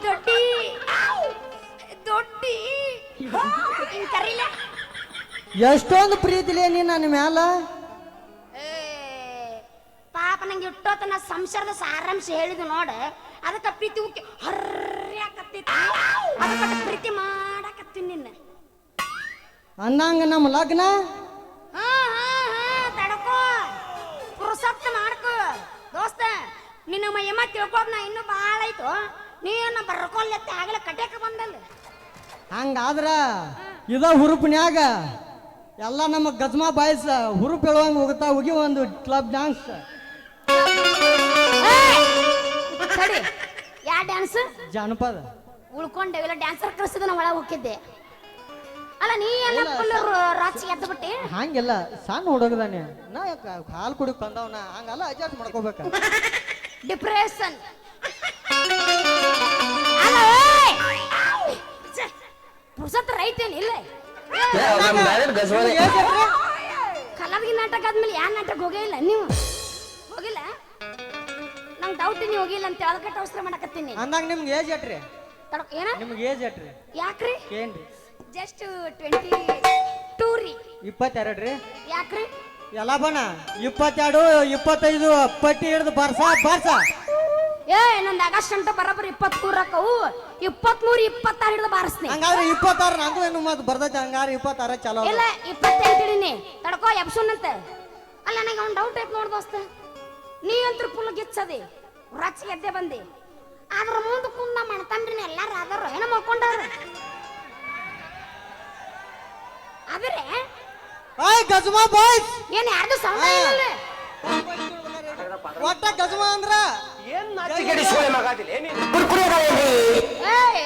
ದೊಡ್ಡಿ ದೊಡ್ಡಿ ಕರೀಲ.
ಎಷ್ಟೊಂದು ಪ್ರೀತಿಲೇ ನೀ ನನ್ನ ಮ್ಯಾಲ.
ಏ ಪಾಪ ನಂಗೆ ಇಟ್ಟೋತನ ಸಂಸಾರದ ಸಾರಾಂಶ ಹೇಳಿದ್ ನೋಡ, ಅದಕ್ಕೆ ಪ್ರೀತಿ ಉಕ್ಕಿ ಹರ್ಯಾಕತ್ತೈತಿ, ಅದಕ್ಕೆ ಪ್ರೀತಿ ಮಾಡಕತ್ತೀನಿ ನಿನ್ನ.
ಅಂದಂಗ ನಮ್ಮ ಲಗ್ನ
ತಡಕೋ, ಪುರುಸಪ್ತ ಮಾಡ್ಕೋ ದೋಸ್ತ. ನಿನ್ನ ಮೈಯಮ್ಮ ತಿಳ್ಕೊದ್ ನಾ ಇನ್ನೂ ಭಾಳ ಆಯ್ತು. ನೀನು ಬರ್ಕೊಲ್ಲತ್ತೆ ಆಗಲೇ ಕಟ್ಯಾಕ ಬಂದಲ್ಲ.
ಹಂಗಾದ್ರ ಇದ ಹುರುಪಿನ್ಯಾಗ ಎಲ್ಲ ನಮ್ಮ ಗಜ್ಮಾ ಬಾಯ್ಸ್ ಹುರುಪ್ ಹೇಳುವಂಗ ಹೋಗುತ್ತಾ ಹೋಗಿ ಒಂದು ಕ್ಲಬ್ ಡ್ಯಾನ್ಸ್.
ಸರಿ, ಯಾ ಡ್ಯಾನ್ಸ್?
ಜಾನಪದ
ಉಳ್ಕೊಂಡೆ ಇಲ್ಲ ಡ್ಯಾನ್ಸರ್ ಕಳಿಸಿದ ನಾ ಒಳಗೆ ಹೋಗಿದ್ದೆ ಅಲ್ಲ. ನೀ ಎಲ್ಲ ಫುಲ್ ರಾಚಿ ಎದ್ದು ಬಿಟ್ಟಿ.
ಹಂಗಿಲ್ಲ, ಸಣ್ಣ ಹುಡುಗದಾನೆ ನಾ ಹಾಲು ಕುಡಿಕ್ ಬಂದವನ, ಹಂಗಲ್ಲ ಅಡ್ಜಸ್ಟ್ ಮಾಡ್ಕೋಬೇಕ.
ಡಿಪ್ರೆಷನ್ ಪುರುಸತ್ ರೈಟ್ ಏನಿಲ್ಲ. ಕಲಾವಿದ ನಾಟಕ ಆದ್ಮೇಲೆ ಯಾ ನಾಟಕ ಹೋಗೇ ಇಲ್ಲ ನೀವು? ಹೋಗಿಲ್ಲ? ನಂಗೆ ಡೌಟ್ ನೀವು ಹೋಗಿಲ್ಲ ಅಂತ ಅದಕ್ಕೆ ಅವಸರ ಮಾಡಕತ್ತೀನಿ.
ಅಂದಾಗ ನಿಮ್ಗೆ ಏಜ್ ಎಟ್ರಿ?
ಏನ
ನಿಮ್ಗೆ ಏಜ್ ಎಟ್ರಿ?
ಯಾಕ್ರಿ?
ಏನ್ರಿ?
ಜಸ್ಟ್ 22 ರೀ.
22 ರೀ?
ಯಾಕ್ರಿ?
ಎಲ್ಲ ಬಣ 22 25 ಪಟ್ಟಿ ಹಿಡಿದು ಬರ್ಸ.
ಏ ನಂದು ಆಗಸ್ಟ್ ಅಂತ ಬರಬರ್ 23 ಅಕ್ಕವು. 23 26 ಹಿಡಿದು ಬಾರಿಸ್ನಿ.
ಹಂಗಾದ್ರೆ 26 ನಂದು ಏನು ಮತ್ತೆ ಬರ್ದೈತೆ. ಹಂಗಾರೆ 26 ಚಲೋ.
ಇಲ್ಲ 28 ಹಿಡಿನಿ. ತಡ್ಕೋ ಎಬ್ಸುನಂತೆ. ಅಲ್ಲ ನನಗೆ ಅವ್ನು ಡೌಟ್ ಐತ್ ನೋಡ್ ದೋಸ್ತ. ನೀ ಅಂತೂ ಫುಲ್ ಗಿಚ್ಚದಿ, ರಚಿ ಎದ್ದೆ ಬಂದಿ. ಅದ್ರ ಮುಂದೆ ಕುಂದ ಮಾಡ್ತಾನ್ರಿ ಎಲ್ಲಾರು ಆದರು ಏನೋ ಮಾಡ್ಕೊಂಡವ್ರು. ಆದ್ರೆ
ಗಜ್ಮಾ ಬಾಯ್ಸ್
ಏನ್ ಯಾರ್ದು ಸೌಂಡ್ ಇಲ್ಲ.
ಒಟ್ಟ ಗಜ್ಮಾ ಅಂದ್ರ
ಏ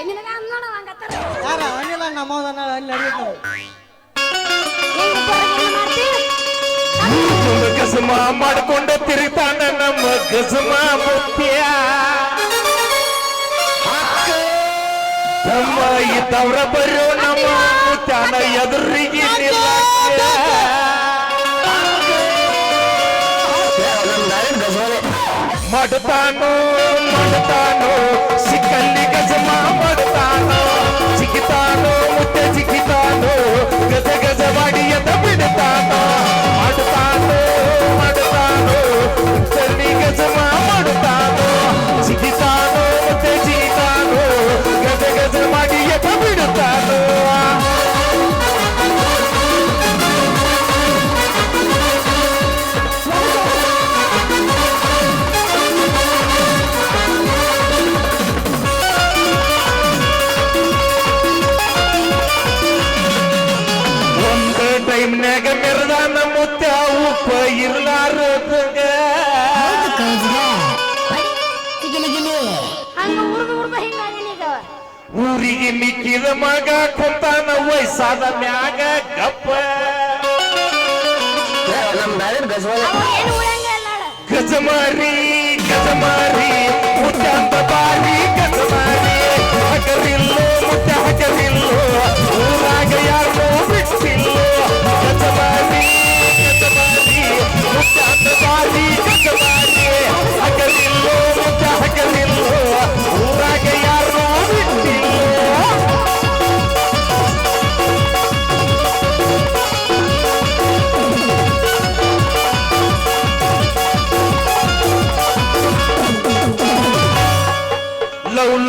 ನಿನಗ ಅನ್ನೋಣ ಹಂಗತ್ತಾರ.
ಯಾರ ಅನಿಲ್ಲ ನಮ್ಮದನ್ನ ಅಲ್ಲಿ ನಡೆಯುತ್ತೆ.
ಗಜಮ ಮಾಡ್ಕೊಂಡು ತಿರುತಾನ ನಮ್ಮ ಗಜಮ ಮುತ್ಯ. ನಮ್ಮ ಇದ್ದವ್ರ ಬರೋ ನಮ್ಮ ಮುತ್ಯಾನ ಎದುರಿಗೆ ಮಾಡ್ತಾನೋ ಸಿಕ್ಕಲ್ಲಿ ಗಜಮ ಮಾಡ್ತಾನೋ, ಜಿಗಿತಾನೋ ಮುತ್ತೆ ಜಿಗಿತಾನೋ, ಗಜ ಮಾಡಿ ಎದ ಬಿಡ್ತಾನೋ. ಮಾಡ್ತಾನೋ ಸರಿ ಗಜಮ ಮಾಡ್ತಾನೋ, ಜಿಗಿತಾನೋ ಮುತ್ತೆ ಜಿಗಿತಾನೋ, ಗಜ ಮಾಡಿ ಎದ ಬಿಡ್ತಾನೋ. ಟೈಮ್ನಾಗ ಮೆರದಾನ ಮುತ್ಯ ಉಪ್ಪ ಇರ್ಲಾರದಂಗ ಊರಿಗೆ ಮಿಕ್ಕಿದ ಮಗ ಕುಂತಾನ ವಯಸ್ಸಾದ ಮ್ಯಾಗ ಗಪ್ಪ. ಗಜಮಾರಿ ಮುತ್ಯ ಅಂತ ಬಾರಿ ಗಜಮಾರಿ. ಹಗರಿಲ್ಲೋ ಮುತ್ಯ ಹಗರಿಲ್ಲೋ, ಊರಾಗ ಯಾರನ್ನೋ ಬಿಟ್ಟಿಲ್ಲೋ. ಗಜಮಾರಿ ಮುತ್ಯ ಅಂತ ಬಾರಿ ಗಜಮಾರಿ. ಹಗರಿಲ್ಲೋ ಮುತ್ಯ ಹಗರಿಲ್ಲೋ, ಊರಾಗ ಯಾರನ್ನೋ ಬಿಟ್ಟಿಲ್ಲೋ.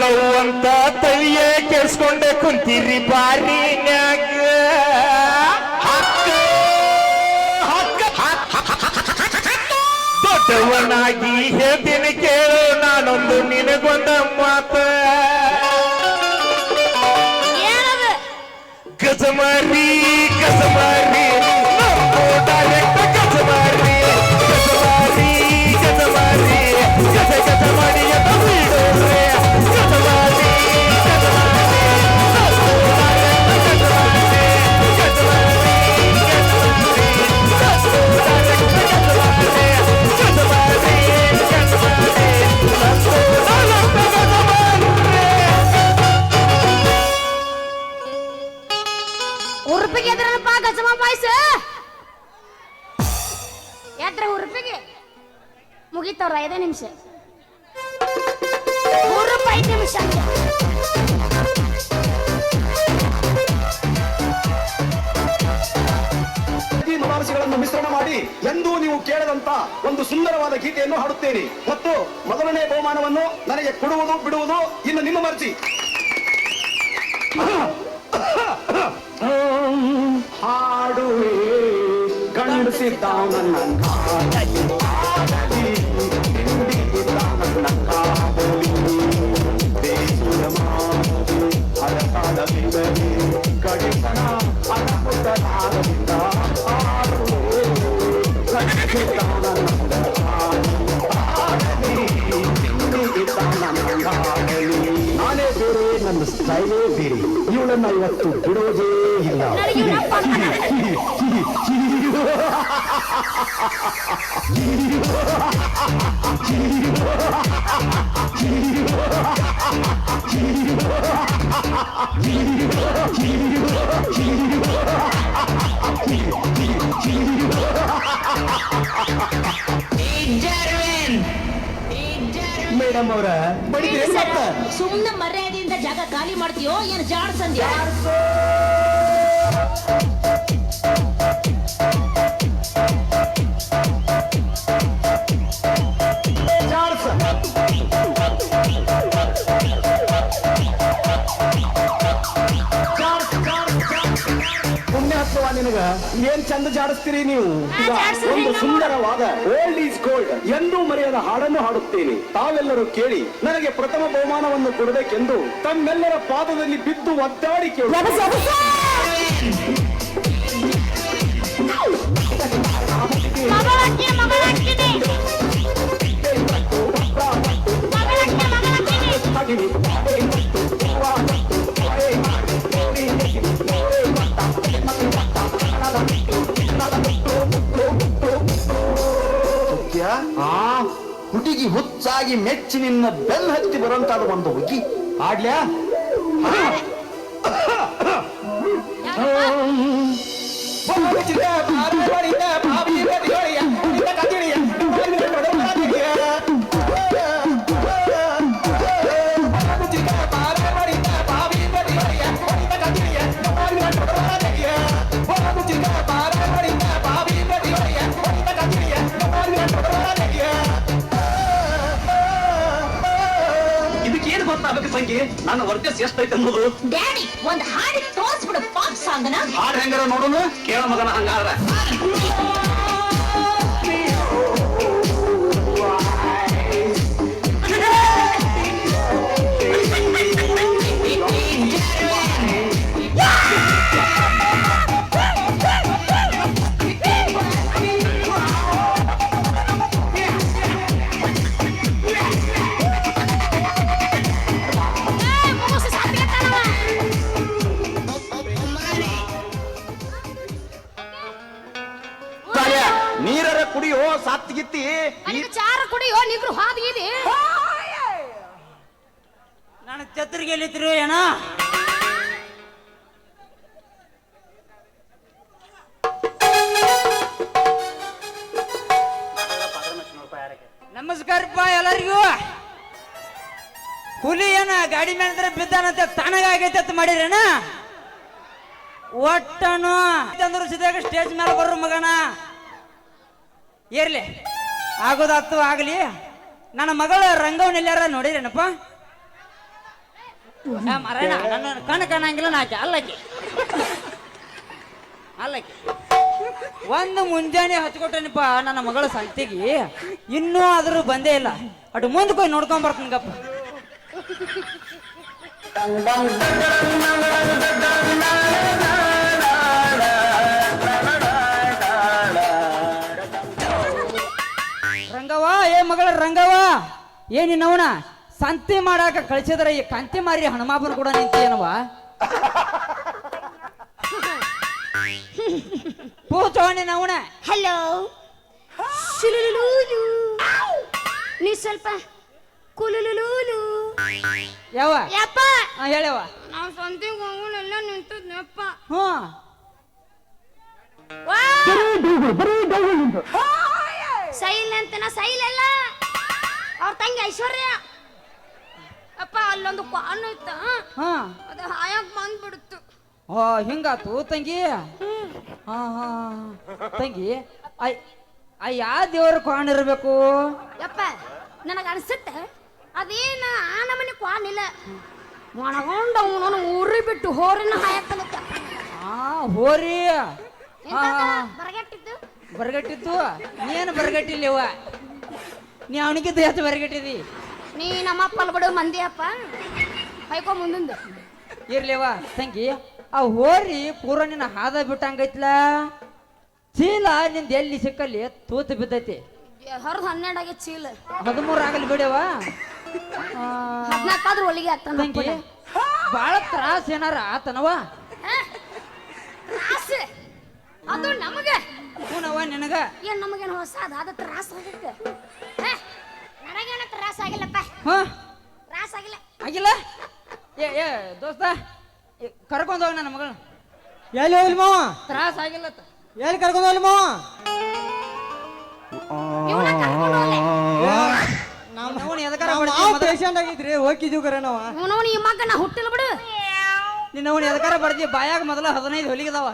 ಲವ್ ಅಂತ ತವಿಯೇ ಕೆಡ್ಸ್ಕೊಂಡೆ ಕುಂತೀರಿ ಬಾರಿನ್ಯಾಗ. ದೊಡ್ಡವನಾಗಿ ಹೇಳ್ತೀನಿ ಕೇಳು ನಾನೊಂದು ನಿನಗೊಂದ ಮಾತ. ಗಜಮಾರಿ ನಮ್ಮೋ ಡೈರೆಕ್ಟ್ ಗಜಮಾರಿ. ಗಜ ಮಾಡಿ ಎದ ಬಿಡೋರೆ.
ಉರುಪಿಗೆ ಎದ್ರಪ್ಪ ಗಜಮ ಬಾಯ್ಸ್ ಎದ್ರ ಉರುಪಿಗೆ ಮುಗಿತವ್ರ 5 ನಿಮಿಷ. 5 ನಿಮಿಷ
ರಾಗರಸಗಳನ್ನು ಮಿಶ್ರಣ ಮಾಡಿ ಎಂದೂ ನೀವು ಕೇಳದಂತ ಒಂದು ಸುಂದರವಾದ ಗೀತೆಯನ್ನು ಹಾಡುತ್ತೇನೆ ಮತ್ತು ಮೊದಲನೇ ಬಹುಮಾನವನ್ನು ನನಗೆ ಕೊಡುವುದು ಬಿಡುವುದು ಇನ್ನು ನಿಮ್ಮ ಮರ್ಜಿ. ಹಾಡುವೆ ಗಂಡಸಿದ್ದ ನನ್ನ ಕಡಿತನ ಅನುಪುಟನಾಗದಿಂದ ನಾನೇ ಬೇರೆ ನನ್ನ ಸ್ಟೈಲೇ ಬೇರೆ ಇವಳನ್ನ ಇವತ್ತು ಬಿಡೋದೇ ಇಲ್ಲ. ಮೇಡಮ್ ಅವರ
ಸುಮ್ಮನೆ ಮರ್ಯಾದೆಯಿಂದ ಜಾಗ ಖಾಲಿ ಮಾಡ್ತೀಯೋ ಏನು ಜಾಡ್ಸಂದ್ಯಾ?
ಪುಣ್ಯಾತ್ಮವ ನಿನಗ ಏನ್ ಚಂದ ಜಾಡಿಸ್ತೀರಿ ನೀವು. ಈಗ ಒಂದು ಸುಂದರವಾದ ಓಲ್ಡ್ ಈಸ್ ಗೋಲ್ಡ್ ಎಂದೂ ಮರೆಯದ ಹಾಡನ್ನು ಹಾಡುತ್ತೇನೆ. ತಾವೆಲ್ಲರೂ ಕೇಳಿ ನನಗೆ ಪ್ರಥಮ ಬಹುಮಾನವನ್ನು ಕೊಡಬೇಕೆಂದು ತಮ್ಮೆಲ್ಲರ ಪಾದದಲ್ಲಿ ಬಿದ್ದು ಒದ್ದಾಡಿ ಕೇಳಿ. ಹುಡುಗಿ ಹುಚ್ಚಾಗಿ ಮೆಚ್ಚಿ ನಿನ್ನ ಬೆಲ್ ಹತ್ತಿ ಬರುವಂತಾದ ಒಂದು ಹುಡುಗಿ ಆಡ್ಲ್ಯಾ? ಸಂಖ್ಯೆ ನನ್ನ ವರ್ಚಸ್ ಎಷ್ಟೈತೆ ಅನ್ನೋದು.
ಡ್ಯಾಡಿ ಒಂದ್ ಹಾಡಿ ತೋರ್ಸ್ಬಿಡು ಪಾಪ್ ಸಾಂಗ್ನ.
ಹಾಡು ಹೆಂಗಾರ ನೋಡೋನು ಕೇಳ ಮಗನ ಹಂಗಾರ. ನೀರರ ಕುಡಿಯೋ ಸಾತ್ಗಿತ್ತಿ
ಚಾರ ಕುಡಿಯೋ ನಿಗ್ರು ಹಾದಿಗಿದೆ.
ನಾನು ಛತ್ರಿಗೆ ಎಲ್ಲಿದ್ರು ಏನ ನಮಸ್ಕಾರಪ್ಪ ಎಲ್ಲರಿಗೂ. ಹುಲಿ ಏನ ಗಾಡಿ ಮೇಲೆ ಬಿದ್ದಾನಂತೆ ತಣ್ಣಗಾಗೈತೆ ಅಂತ ಮಾಡಿರೇನ? ಒಟ್ಟನು ಚಂದ್ರು ಸಿದ್ದಾಗ ಸ್ಟೇಜ್ ಮೇಲೆ ಬರ್ರು ಮಗನ. ಇರ್ಲಿ ಆಗೋದಾತು ಆಗಲಿ. ನನ್ನ ಮಗಳ ರಂಗವನ್ನ ಎಲ್ಲಾರ ನೋಡಿರೇನಪ್ಪ? ಮರಣ ನನ್ನ ಕಣ್ಣು ಕಾಣಂಗಿಲ್ಲ. ನಾಕೆ ಅಲ್ಲಕ್ಕೆ ಒಂದು ಮುಂಜಾನೆ ಹಚ್ಕೊಟ್ಟನಪ್ಪ ನನ್ನ ಮಗಳ ಸಂತಿಗೆ. ಇನ್ನೂ ಆದ್ರೂ ಬಂದೇ ಇಲ್ಲ. ಅటు ಮುಂದಕ್ಕೆ ಹೋಗಿ ನೋಡ್ಕೊಂಡ್ ಬರ್ತೀನಿ ಗಪ್ಪ. ರಂಗವ್ವ, ಏ ಮಗಳ ರಂಗವ್ವ, ಏನಿನ್ನವನ ಸಂತಿ ಮಾಡಾಕ ಕಳಿಸಿದ್ರ ಈ ಕಂತಿ ಮಾರಿ ಹನುಮಾಪನ ಕೂಡ ನಿಂತೇನವ? ಪೂಚವಣ್ಣಿನವನ.
ಹಲೋ ನೀ ಸ್ವಲ್ಪ ಕುಲುಲುಲೂಲು
ಯಾವ
ಯಪ್ಪ
ಹೇಳವ.
ನಾವು ಸಂತಿಗೆ ಹೋಗೋಣೆಲ್ಲ ನಿಂತದ್ನಪ್ಪ.
ಹ್ಞೂ
ಸೈಲ್ ಅಂತನ ಸೈಲ್ ಅಲ್ಲ, ಅವ್ರ ತಂಗಿ ಐಶ್ವರ್ಯ. ಅಪ್ಪ ಅಲ್ಲೊಂದು ಕ್ವಾನ್ ಇತ್ತ,
ಹಾ
ಅದು ಹಾಯಕ್ ಬಂದ್ಬಿಡ್ತು.
ಹಿಂಗಾತು ತಂಗಿ. ಹಾ ಹಾ ತಂಗಿ, ಯಾವ ದೇವ್ರ ಕೊಂಡಿರ್ಬೇಕು?
ಯಪ್ಪ ನನಗ ಅನ್ಸುತ್ತೆ ಅದೇನ ಆ ನಮನೆ ಕ್ವಾನಿಲ್ಲ, ಮಣಗೊಂಡ ಅವನು ಊರಿ ಬಿಟ್ಟು ಹೋರಿನ ಹಾಯತ್ತಲತ್ತ.
ಹೋರಿ
ಬರಗಟ್ಟಿದ್ದು
ಬರಗಟ್ಟಿದ್ದು. ನೀನು ಬರಗಟ್ಟಿಲ್ಲವ, ನೀ ಅವನಿಗಿದ್ದು ಹೆಚ್ಚು ಬರಗಟ್ಟಿದಿ.
ನೀ ನಮ್ಮಪ್ಪಲ್ ಬಿಡು ಮಂದಿ ಅಪ್ಪ ಹೈಕೊ ಮುಂದಿಂದ.
ಇರ್ಲಿವ ತಂಗಿ, ಆ ಹೋರಿ ಪೂರ ನಿನ್ನ ಹಾದ ಬಿಟ್ಟಂಗೈತ್ಲ. ಚೀಲ ನಿಂದ ಎಲ್ಲಿ ಸಿಕ್ಕಲ್ಲಿ ತೂತು ಬಿದ್ದೈತಿ.
ಹೊರದು 12 ಆಗೈತೆ ಚೀಲ.
13 ಆಗಲಿ ಬಿಡವ.
14 ಆದ್ರೂ ಒಲಿಗೆ ಆಗ್ತಾನ
ತಂಗಿ, ಬಾಳ ತ್ರಾಸ ಏನಾರ ಆತನವ?
ತ್ರಾಸ ಅದು ನಮಗ.
ಹೂನವ ನಿನಗ.
ಏನ್ ನಮಗೇನು ಹೊಸ ಅದ ತ್ರಾಸ ಆಗತ್ತೆ? ನನಗೇನ ತ್ರಾಸ ಆಗಿಲ್ಲಪ್ಪ.
ಹಾ
ತ್ರಾಸ ಆಗಿಲ್ಲ.
ಆಗಿಲ್ಲ? ಏ ದೋಸ್ತ, ಕರ್ಕೊಂಡ್ ಹೋಗ ನನ್ನ ಮಗಳನ್ನ.
ಎಲ್ಲಿ ಹೋಗ್ಲಿ ಮಾವ?
ತ್ರಾಸ ಆಗಿಲ್ಲ.
ಎಲ್ಲಿ ಕರ್ಕೊಂಡು ಹೋಗ್ಲಿ ಮಾವ?
ಇವ್ನ ಕರ್ಕೊಂಡು ಹೋಗ್ಲೆ.
ನಾವು ಎದಕಾರ
ಪೇಷಂಟ್ ಆಗಿದ್ರಿ ಹೋಗಿದ್ದೀವಿ ಕರೆ ನಾವ.
ಇವನವನು ಈ ಮಗ ನಾ ಹುಟ್ಟಿಲ್ಲ ಬಿಡು.
ನಿನ್ನ ಎದಕಾರ ಬಡ್ದಿ ಬಾಯಾಗ ಮೊದಲ 15 ಹೊಲಿಗೆದಾವ.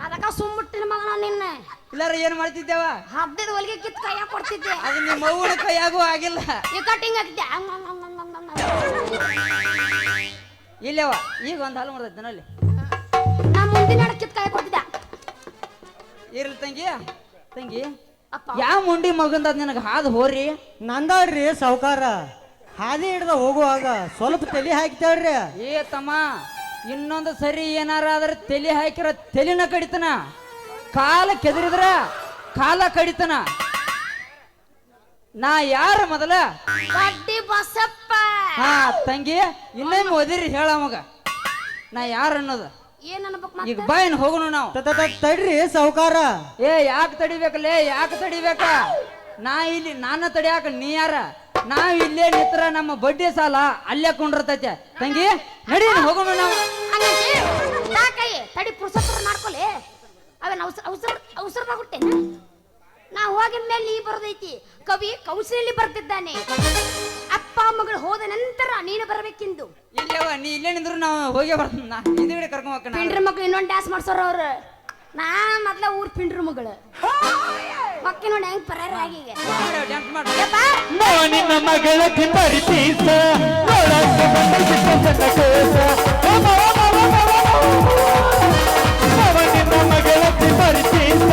ಅದಕ್ಕ ಸುಮ್ಬಿಟ್ಟಿನ ಮಗನ ನಿನ್ನ.
ಇಲ್ಲಾರ ಏನ್ ಮಾಡ್ತಿದ್ದೇವ?
15 ಹೊಲಿಗೆ ಕಿತ್ತು ಕೈಯಾಗ ಕೊಡ್ತಿದ್ದೆ.
ಅದು ನಿಮ್ಮ ಅವ್ವನ ಕೈಯಾಗೂ ಆಗಿಲ್ಲ.
ಈ ಕಟ್ಟಿಂಗ್ ಹಾಕಿದ್ದೆ.
ಇಲ್ಲವ ಈಗ ಒಂದು ಹಾಲು ಮುರ್ದೈತೆ ನಲ್ಲಿ.
ನಾ ಮುಂದಿನ ಕಿತ್ತು ಕೈ ಕೊಡ್ತಿದ್ದೆ.
ಇರ್ಲಿ ತಂಗಿ, ತಂಗಿ
ಅಪ್ಪ
ಯಾವ ಮುಂಡಿ ಮಗಂದ ನಿನಗೆ ಹಾದು ಹೋರಿ?
ನಂದಾಳ್ರಿ ಸಾವುಕಾರ. ಹಾದಿ ಹಿಡ್ದ ಹೋಗುವಾಗ ಸ್ವಲ್ಪ ತಲೆ ಹಾಕ್ತಾಳ್ರಿ.
ಏ ತಮ್ಮ, ಇನ್ನೊಂದು ಸರಿ ಏನಾರ ಆದ್ರೆ ತಲೆ ಹಾಕಿರ ತಲೆನ ಕಡಿತನ, ಕಾಲ ಕೆದರಿದ್ರ ಕಾಲ ಕಡಿತನ. ನಾ ಯಾರ ಮೊದಲ?
ಬಡ್ಡಿ ಬಸಪ್ಪ.
ಹಾ ತಂಗಿ, ಇನ್ನೊಮ್ಮೆ ಓದಿರಿ ಹೇಳ ಮಗ ನಾ ಯಾರು ಅನ್ನೋದು.
ಏನ್ ಅನ್ಬೇಕು
ಈಗ ಬಾಯಿನ ಹೋಗೋಣ ನಾವು.
ತಡ್ರಿ ಸಾವುಕಾರ.
ಏ ಯಾಕೆ ತಡಿಬೇಕಲ್ಲೇ, ಯಾಕೆ ತಡಿಬೇಕ? ನಾ ಇಲ್ಲಿ ನನ್ನ ತಡಿಯಾಕ ನೀ ಯಾರ? ನಾವ್ ಇಲ್ಲೇ ನಿತ್ರ ನಮ್ಮ ಬಡ್ಡಿ ಸಾಲ ಅಲ್ಲೇ ಕೊಂಡಿರ್ತೈತೆ. ತಂಗಿ ನಡಿ ಹೋಗೋಣ ನಾವು.
ಕೈ ತಡಿ ಪುರುಷತ್ರ ಮಾಡ್ಕೊಲೆ. ಅವೇನ್ ಅವಸರದಾಗ ಹುಟ್ಟೇನ? ನಾ ಹೋಗಿದ ಮೇಲೆ ನೀ ಬರೋದೈತಿ. ಕವಿ ಕೌನ್ಸಿಲಲ್ಲಿ ಬರ್ತಿದ್ದಾನೆ. ಅಪ್ಪ ಮಗಳು ಹೋದ ನಂತರ ನೀನು ಬರಬೇಕೆಂದು.
ಇಲ್ಲವ ನೀ ಇಲ್ಲೇ ನಿಂದ್ರು ನಾವು ಹೋಗೇ ಬರ್ತೀನಿ. ಹಿಂದ್ಗಡೆ ಕರ್ಕೊಂಡ್ ಹೋಗ್ತಾನ.
ಪಿಂಡ್ರ ಮಕ್ಳು ಇನ್ನೊಂದು ಡ್ಯಾನ್ಸ್ ಮಾಡ್ಸೋರ ಅವ್ರು. ನಾ ಮೊದ್ಲ ಊರ್ ಪಿಂಡ್ರ ಮಗಳು ಮಕ್ಕಿ ನೋಡಿ ಹೆಂಗ್ ಪರಾರ ಆಗೀಗ
ಡ್ಯಾನ್ಸ್ ಮಾಡಿ.
ನಿನ್ನ ಮಗಳ ತಿಂಬರಿತೀಸ ನೋಡಕ್ಕೆ ಬಂದ ನಿನ್ನ ಮಗಳ ತಿಂಬರಿತೀಸ